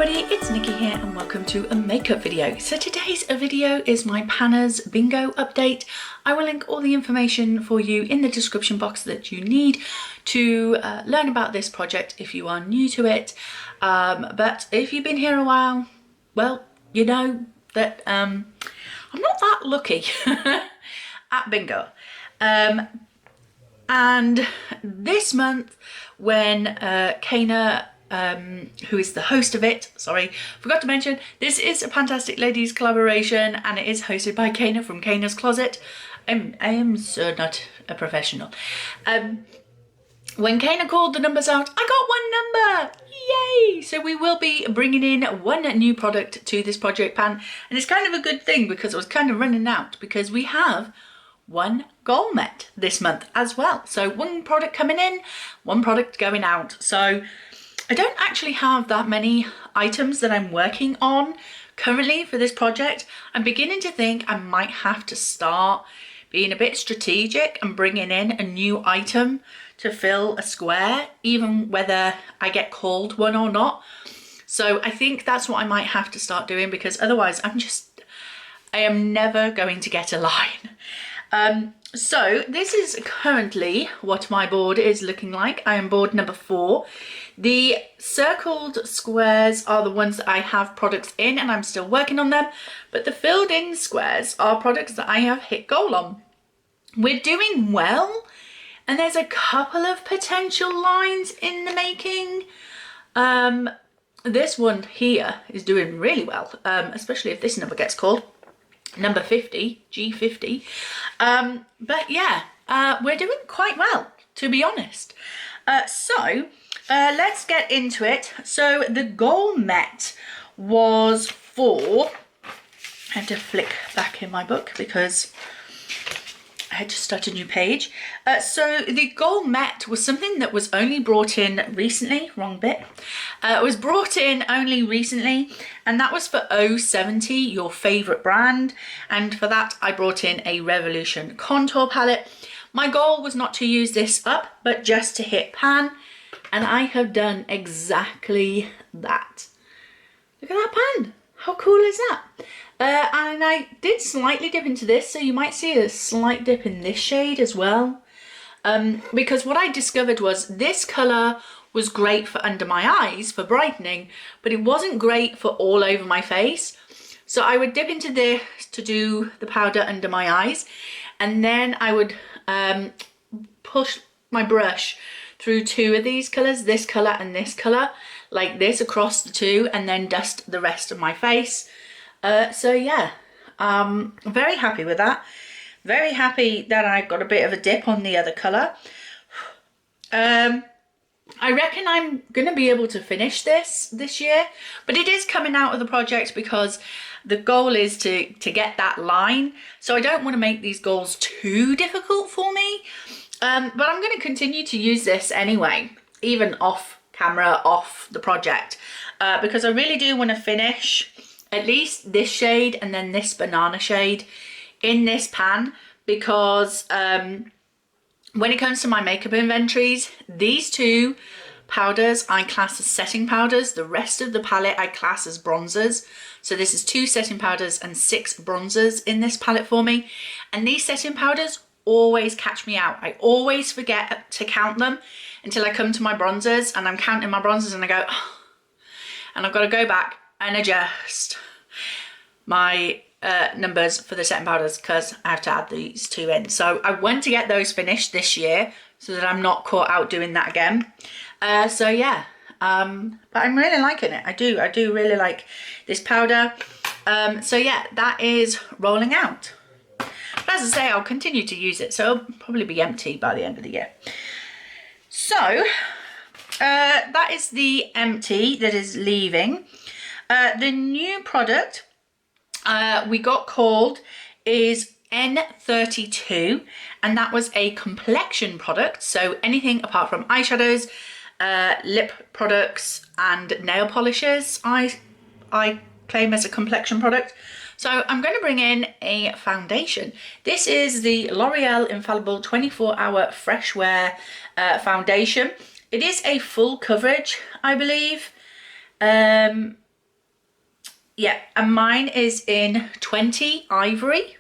everybody, it's Nikki here and welcome to a makeup video. So today's video is my Panna's bingo update. I will link all the information for you in the description box that you need to learn about this project if you are new to it. But if you've been here a while, well, you know that I'm not that lucky at bingo. And this month when Caena, who is the host of it, forgot to mention, this is a Fantastic Ladies collaboration and it is hosted by Caena from Caena's Closet. I am so not a professional. When Caena called the numbers out, I got one number! Yay! So we will be bringing in one new product to this project pan, and it's kind of a good thing because it was kind of running out because we have one goal met this month as well. So one product coming in, one product going out. So I don't actually have that many items that I'm working on currently for this project. I'm beginning to think I might have to start being a bit strategic and bringing in a new item to fill a square, even whether I get called one or not. So I think that's what I might have to start doing because otherwise I am never going to get a line. So this is currently what my board is looking like. I am board number 4. The circled squares are the ones that I have products in and I'm still working on them, but the filled in squares are products that I have hit goal on. We're doing well and there's a couple of potential lines in the making. This one here is doing really well, especially if this number gets called. Number 50, G50. But yeah, we're doing quite well, to be honest. Let's get into it. So the goal met was for, I have to flick back in my book because I had to start a new page. So the goal met was something that was only brought in recently, wrong bit. It was brought in only recently and that was for 070, your favourite brand. And for that I brought in a Revolution contour palette. My goal was not to use this up, but just to hit pan. And I have done exactly that. Look at that pan. How cool is that? And I did slightly dip into this, so you might see a slight dip in this shade as well. Because what I discovered was this colour was great for under my eyes, for brightening, but it wasn't great for all over my face. So I would dip into this to do the powder under my eyes, and then I would push my brush through 2 of these colours, this colour and this colour, like this across the 2, and then dust the rest of my face. So yeah, very happy with that. Very happy that I got a bit of a dip on the other colour. I reckon I'm going to be able to finish this year, but it is coming out of the project because the goal is to get that line. So I don't want to make these goals too difficult for me. But I'm going to continue to use this anyway, even off camera, off the project, because I really do want to finish at least this shade and then this banana shade in this pan, because when it comes to my makeup inventories, these 2 powders I class as setting powders. The rest of the palette I class as bronzers. So this is 2 setting powders and 6 bronzers in this palette for me. And these setting powders always catch me out. I always forget to count them until I come to my bronzers and I'm counting my bronzers and I go, oh, and I've got to go back and adjust my numbers for the setting powders because I have to add these 2 in. So I want to get those finished this year so that I'm not caught out doing that again. So yeah, but I'm really liking it. I do really like this powder. So yeah, that is rolling out. But as I say, I'll continue to use it, so it'll probably be empty by the end of the year. So that is the empty that is leaving. The new product we got called is N32, and that was a complexion product. So anything apart from eyeshadows, lip products and nail polishes I claim as a complexion product. So I'm going to bring in a foundation. This is the L'Oreal Infallible 24-Hour Fresh Wear foundation. It is a full coverage, I believe. Yeah, and mine is in 20 Ivory.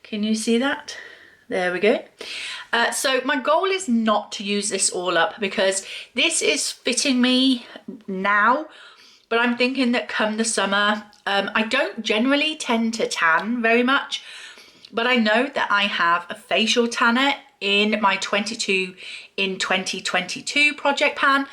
Can you see that? There we go. So my goal is not to use this all up because this is fitting me now, but I'm thinking that come the summer, I don't generally tend to tan very much, but I know that I have a facial tanner in my 22 in 2022 project pan,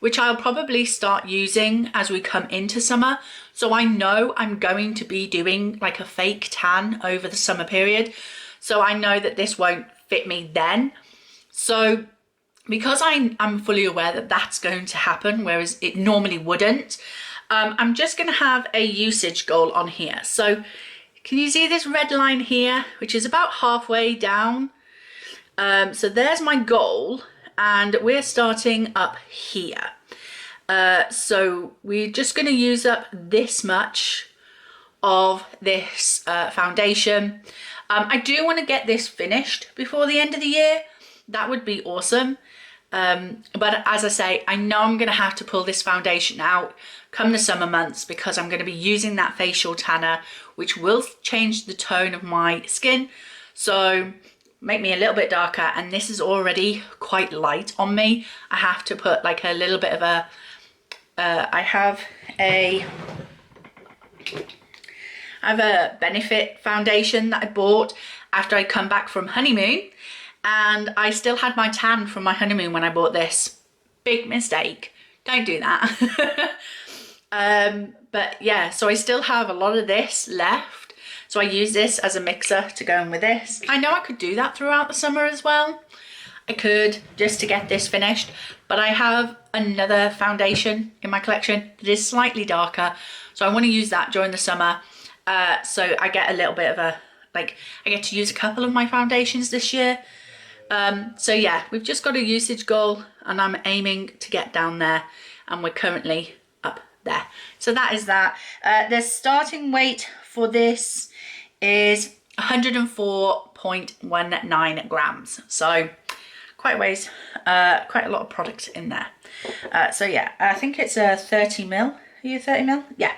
which I'll probably start using as we come into summer. So I know I'm going to be doing like a fake tan over the summer period. So I know that this won't fit me then. So because I'm fully aware that that's going to happen, whereas it normally wouldn't, I'm just going to have a usage goal on here. So can you see this red line here, which is about halfway down? So there's my goal, and we're starting up here. So we're just going to use up this much of this foundation. I do want to get this finished before the end of the year. That would be awesome. But as I say, I know I'm going to have to pull this foundation out come the summer months because I'm going to be using that facial tanner, which will change the tone of my skin. So make me a little bit darker, and this is already quite light on me. I have to put like a little bit of a, I have a Benefit foundation that I bought after I come back from honeymoon, and I still had my tan from my honeymoon when I bought this. Big mistake, don't do that. But yeah, so I still have a lot of this left, so I use this as a mixer to go in with this. I know I could do that throughout the summer as well. I could, just to get this finished, but I have another foundation in my collection that is slightly darker, so I want to use that during the summer. So I get a little bit of a, like, I get to use a couple of my foundations this year. So yeah, we've just got a usage goal, and I'm aiming to get down there, and we're currently up there. So that is that. The starting weight for this is 104.19 grams. So quite weighs, quite a lot of product in there. So yeah, I think it's a 30 mil. Are you 30 mil? Yeah,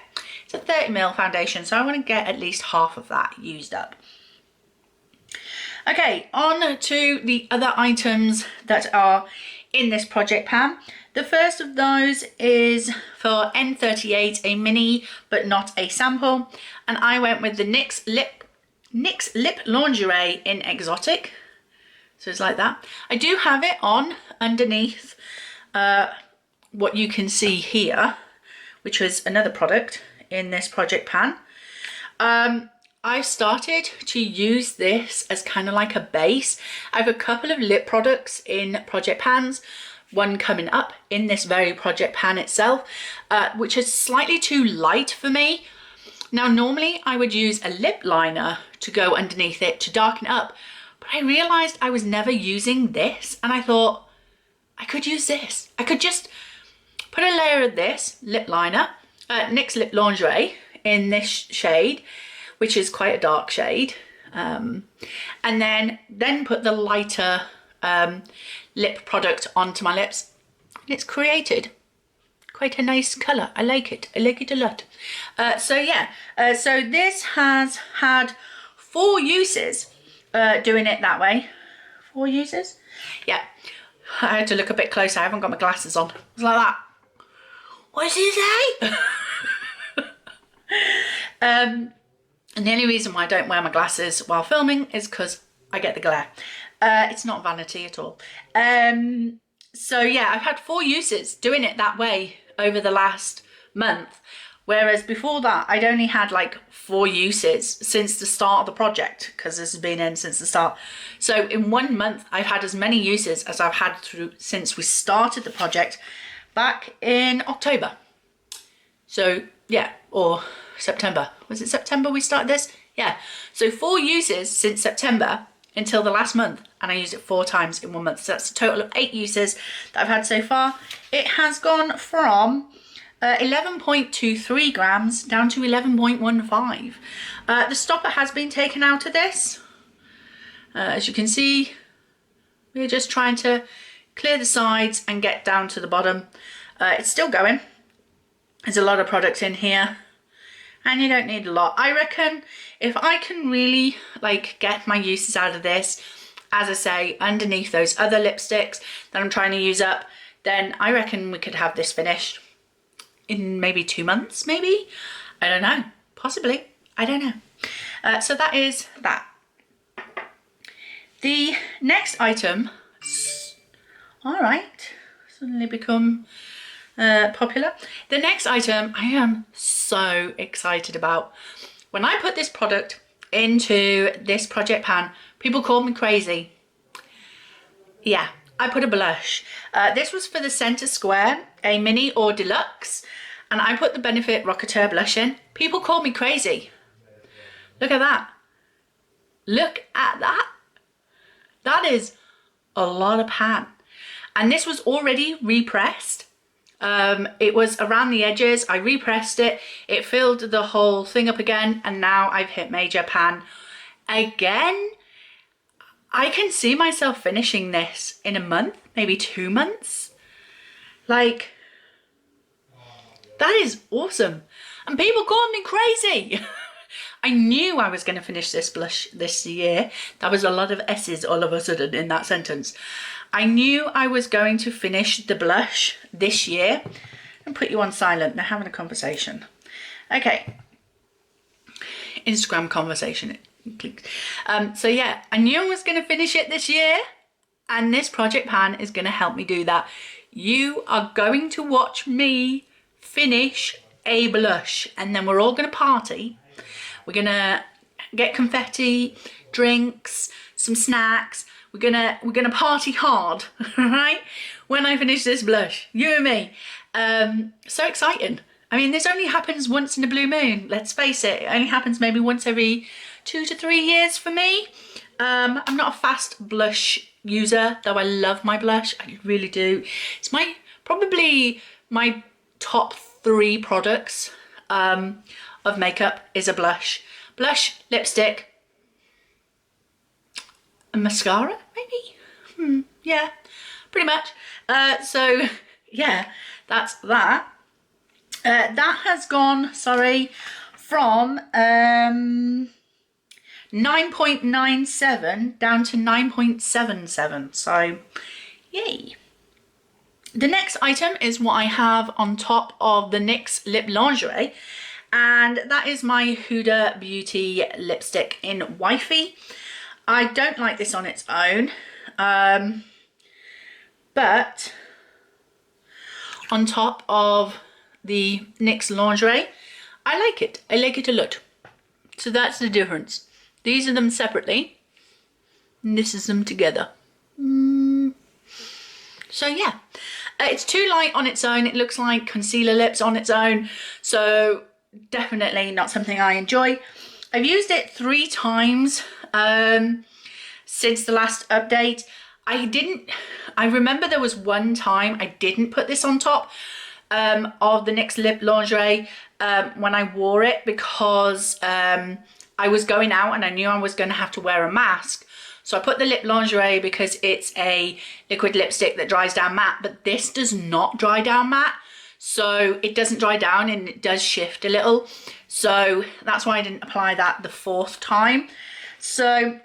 it's a 30 mil foundation. So I want to get at least half of that used up. Okay, on to the other items that are in this project pan. The first of those is for N38, a mini but not a sample, and I went with the NYX Lip Lingerie in Exotic. So it's like that. I do have it on underneath what you can see here, which was another product in this project pan. I started to use this as kind of like a base. I have a couple of lip products in project pans, one coming up in this very project pan itself, which is slightly too light for me. Now normally I would use a lip liner to go underneath it to darken it up, but I realized I was never using this, and I thought I could use this. I could just put a layer of this lip liner, NYX Lip Lingerie in this shade, which is quite a dark shade, and then put the lighter lip product onto my lips, and it's created quite a nice colour. I like it a lot. So yeah, so this has had 4 uses doing it that way. 4 uses? Yeah, I had to look a bit closer. I haven't got my glasses on. It's like that. What does he say? And the only reason why I don't wear my glasses while filming is because I get the glare. It's not vanity at all. So yeah, I've had 4 uses doing it that way over the last month. Whereas before that, I'd only had like 4 uses since the start of the project, because this has been in since the start. So in 1 month, I've had as many uses as I've had through since we started the project back in October. So yeah, or September. Was it September we started this? Yeah. So 4 uses since September until the last month, and I used it 4 times in 1 month. So that's a total of 8 uses that I've had so far. It has gone from 11.23 grams down to 11.15. The stopper has been taken out of this. As you can see, we're just trying to clear the sides and get down to the bottom. It's still going. There's a lot of product in here. and you don't need a lot. I reckon if I can really like get my uses out of this, as I say, underneath those other lipsticks that I'm trying to use up, then I reckon we could have this finished in maybe 2 months, maybe. I don't know, possibly, I don't know. So that is that. The next item, all right, suddenly become popular. The next item I am so excited about. When I put this product into this project pan, people called me crazy. Yeah, I put a blush. This was for the Centre Square, a mini or deluxe, and I put the Benefit Rocketeur blush in. People called me crazy. Look at that. Look at that. That is a lot of pan. And this was already repressed. It was around the edges. I repressed it. It filled the whole thing up again. And now I've hit major pan again. I can see myself finishing this in a month, maybe 2 months. Like, that is awesome. And people called me crazy. I knew I was going to finish this blush this year. That was a lot of S's all of a sudden in that sentence. I knew I was going to finish the blush this year. And put you on silent. They're having a conversation. Okay. Instagram conversation. So yeah, I knew I was going to finish it this year. And this project pan is going to help me do that. You are going to watch me finish a blush. And then we're all going to party. We're gonna get confetti, drinks, some snacks. We're gonna party hard, right? When I finish this blush, you and me. So exciting. I mean, this only happens once in a blue moon. Let's face it. It only happens maybe once every 2 to 3 years for me. I'm not a fast blush user, though I love my blush. I really do. It's probably my top 3 products. Of makeup is a blush, lipstick, and mascara, maybe. Yeah, pretty much. So yeah, that's that. That has gone, sorry, from 9.97 down to 9.77. So yay. The next item is what I have on top of the NYX Lip Lingerie. And that is my Huda Beauty lipstick in Wifey. I don't like this on its own. But on top of the NYX Lingerie, I like it. I like it a lot. So that's the difference. These are them separately. And this is them together. So yeah. It's too light on its own. It looks like concealer lips on its own. So definitely not something I enjoy. I've used it 3 times since the last update. I remember there was one time I didn't put this on top of the NYX Lip Lingerie when I wore it because I was going out and I knew I was going to have to wear a mask. So I put the Lip Lingerie because it's a liquid lipstick that dries down matte, but this does not dry down matte. So it doesn't dry down and it does shift a little. So that's why I didn't apply that the 4th time. So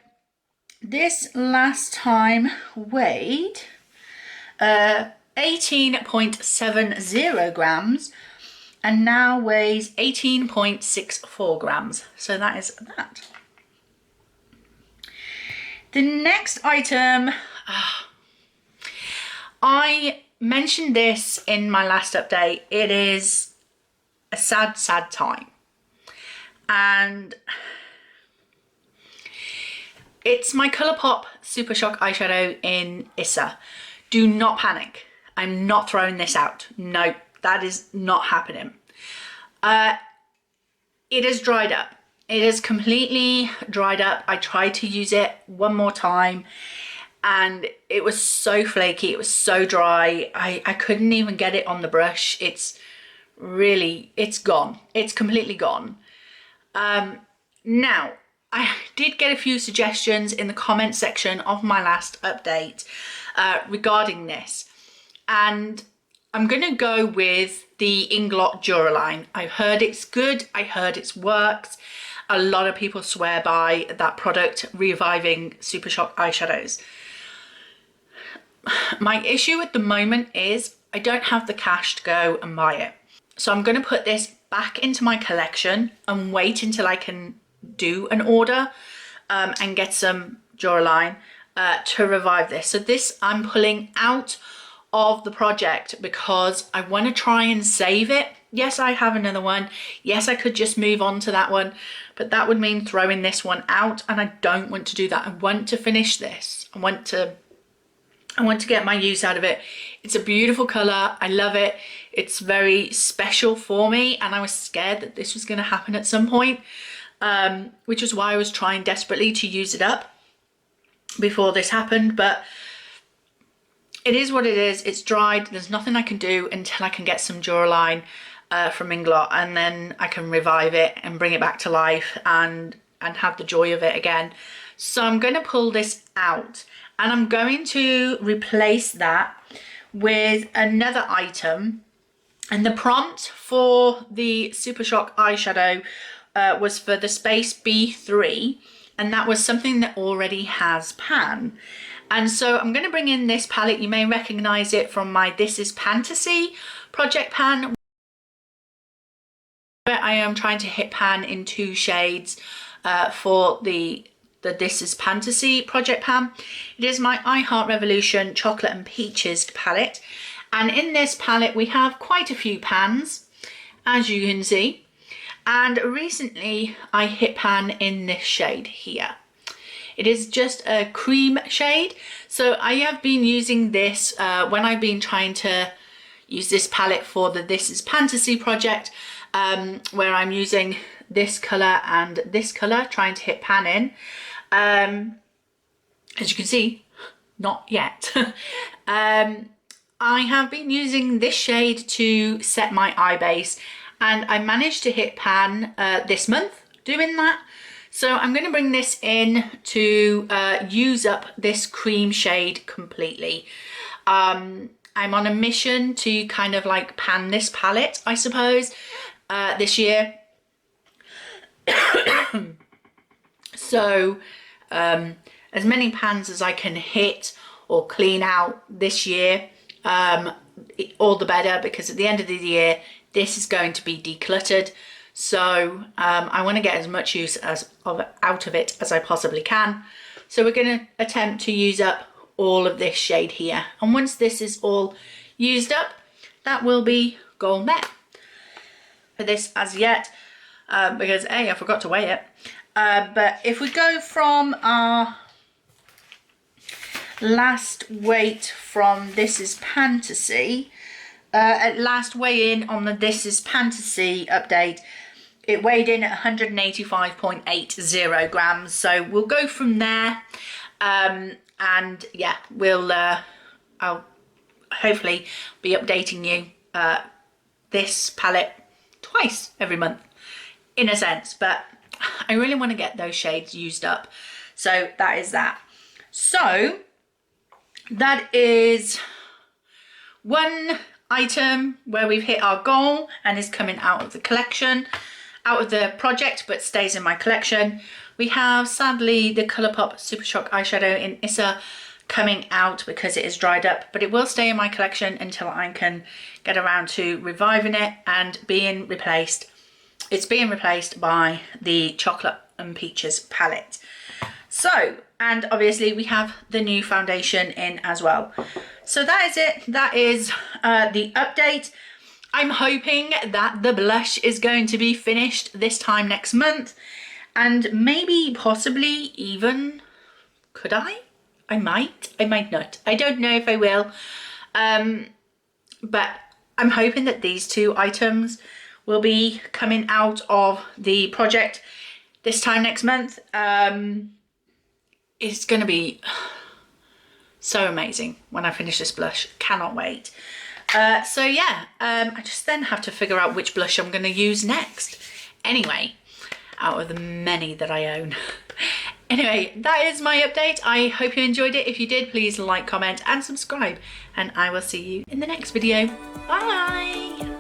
this last time weighed 18.70 grams and now weighs 18.64 grams. So that is that. The next item, I mentioned this in my last update. It is a sad, sad time. And it's my Colourpop Super Shock eyeshadow in Issa. Do not panic. I'm not throwing this out. No, that is not happening. It has dried up. It is completely dried up. I tried to use it one more time and it was so flaky. It was so dry. I couldn't even get it on the brush. It's gone. It's completely gone. Now, I did get a few suggestions in the comment section of my last update regarding this. And I'm going to go with the Inglot Duraline. I've heard it's good. I heard it works. A lot of people swear by that product, reviving Super Shock eyeshadows. My issue at the moment is I don't have the cash to go and buy it. So I'm going to put this back into my collection and wait until I can do an order and get some Duraline to revive this. So this I'm pulling out of the project because I want to try and save it. Yes, I have another one. Yes, I could just move on to that one, but that would mean throwing this one out, and I don't want to do that. I want to finish this. I want to get my use out of it. It's a beautiful color. I love it. It's very special for me, and I was scared that this was going to happen at some point, which is why I was trying desperately to use it up before this happened. But it is what it is. It's dried. There's nothing I can do until I can get some Duraline from Inglot, and then I can revive it and bring it back to life and have the joy of it again. So I'm going to pull this out, and I'm going to replace that with another item. And the prompt for the Super Shock eyeshadow was for the Space B3, and that was something that already has pan. And so I'm going to bring in this palette. You may recognize it from my This Is Fantasy project pan, where I am trying to hit pan in 2 shades for the This Is Fantasy project pan. It is my I Heart Revolution Chocolate and Peaches palette. And in this palette we have quite a few pans, as you can see. And recently I hit pan in this shade here. It is just a cream shade. So I have been using this when I've been trying to use this palette for the This Is Fantasy project, where I'm using this colour and this colour, trying to hit pan in. As you can see, not yet. I have been using this shade to set my eye base, and I managed to hit pan this month doing that. So I'm going to bring this in to use up this cream shade completely. I'm on a mission to kind of like pan this palette, I suppose, this year. So as many pans as I can hit or clean out this year, all the better, because at the end of the year this is going to be decluttered. So I want to get as much use out of it as I possibly can. So we're going to attempt to use up all of this shade here, and once this is all used up, that will be goal met for this as yet, because I forgot to weigh it. But if we go from our last weight from This Is Fantasy, at last weigh in on the This Is Fantasy update, it weighed in at 185.80 grams. So we'll go from there, and yeah, we'll I'll hopefully be updating you this palette twice every month in a sense, but I really want to get those shades used up. So that is that. So that is one item where we've hit our goal and is coming out of the collection, out of the project, but stays in my collection. We have sadly the Colourpop Super Shock eyeshadow in Issa coming out because it is dried up, but it will stay in my collection until I can get around to reviving it and being replaced. It's being replaced by the Chocolate and Peaches palette. So, and obviously we have the new foundation in as well. So that is it. That is the update. I'm hoping that the blush is going to be finished this time next month, and maybe possibly even, could I might not. I don't know if I will. But I'm hoping that these 2 items will be coming out of the project this time next month. It's going to be so amazing when I finish this blush. Cannot wait. So yeah, I just then have to figure out which blush I'm going to use next. Anyway, out of the many that I own. Anyway, that is my update. I hope you enjoyed it. If you did, please like, comment and subscribe, and I will see you in the next video. Bye.